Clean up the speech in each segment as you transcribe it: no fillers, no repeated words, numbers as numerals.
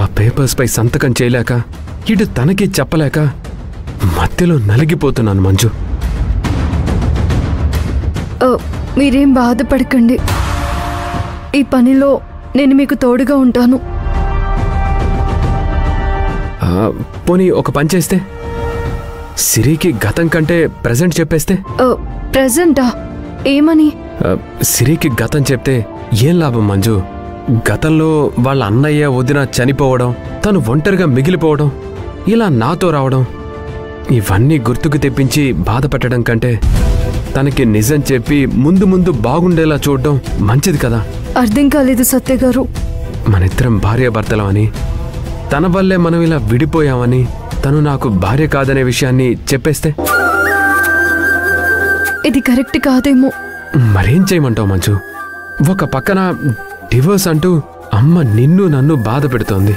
ఆ పేపర్స్ పై సంతకం చేయలేక ఇటు తనకి చెప్పలేక మధ్యలో నలిగిపోతున్నాను మంజు. మీరేం బాధపడకండి, ఈ పనిలో నేను మీకు తోడుగా ఉంటాను. పోనీ ఒక పని చేస్తే, సిరికి గతం కంటే ప్రెజెంట్ చెప్పేస్తే? ప్రెజెంటా? ఏమని? సిరికి గతం చెప్తే ఏం లాభం మంజు? గతంలో వాళ్ళ అన్నయ్య వదిన చనిపోవడం, తను ఒంటరిగా మిగిలిపోవడం, ఇలా నాతో రావడం, ఇవన్నీ గుర్తుకు తెప్పించి బాధ పెట్టడం కంటే తనకి నిజం చెప్పి ముందు ముందు బాగుండేలా చూడడం మంచిది కదా. అర్థం కాలేదు సత్య గారు. మనిద్దరం భార్యాభర్తలం అని, తన వల్లే మనం ఇలా విడిపోయామని, తను నాకు భార్య కాదనే విషయాన్ని చెప్పేస్తే? ఇది కరెక్ట్ కాదేమో. మరేం చేయమంటావు మంజు? ఒక పక్కన డివోర్స్ అంటూ అమ్మ నిన్ను నన్ను బాధ పెడుతోంది,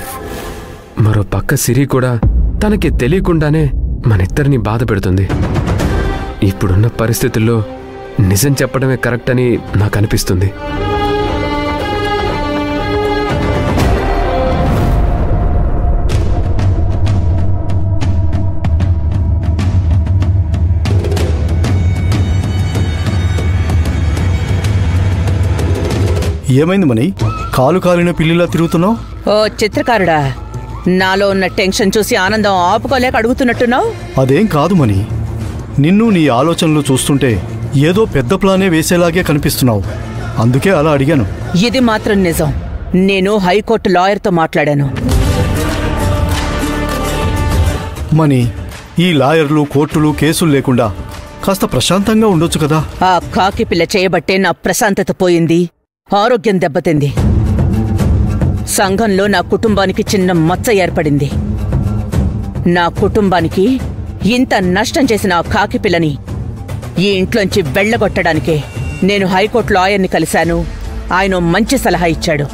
మరో పక్క సిరి కూడా తనకి తెలియకుండానే మనిద్దరిని బాధ పెడుతుంది. ఇప్పుడున్న పరిస్థితుల్లో నిజం చెప్పడమే కరెక్ట్ అని నాకు అనిపిస్తుంది. ఏమైంది మని? కాలు కాలిన పిల్లిలా తిరుగుతున్నావు? ఓ చిత్రకారుడా, నాలో ఉన్న టెన్షన్ చూసి ఆనందం ఆపుకోలేక అడుగుతున్నట్టున్నావు. అదేం కాదు మని, నిన్ను నీ ఆలోచనలు చూస్తుంటే ఏదో పెద్ద ప్లానే వేసేలాగే కనిపిస్తున్నావు, అందుకే అలా అడిగాను. ఇది మాత్రం నిజం, నేను హైకోర్టు లాయర్తో మాట్లాడాను. మని, ఈ లాయర్లు కోర్టులు కేసులు లేకుండా కాస్త ప్రశాంతంగా ఉండొచ్చు కదా. ఆ కాకి పిల్ల చేయబట్టే నా ప్రశాంతత పోయింది, ఆరోగ్యం దెబ్బతింది. సంఘంలో నా కుటుంబానికి చిన్న మచ్చ ఏర్పడింది. నా కుటుంబానికి ఇంత నష్టం చేసిన ఆ కాకి పిల్లని ఈ ఇంట్లోంచి వెళ్లగొట్టడానికే నేను హైకోర్టు లాయర్ని కలిశాను. ఆయన మంచి సలహా ఇచ్చాడు.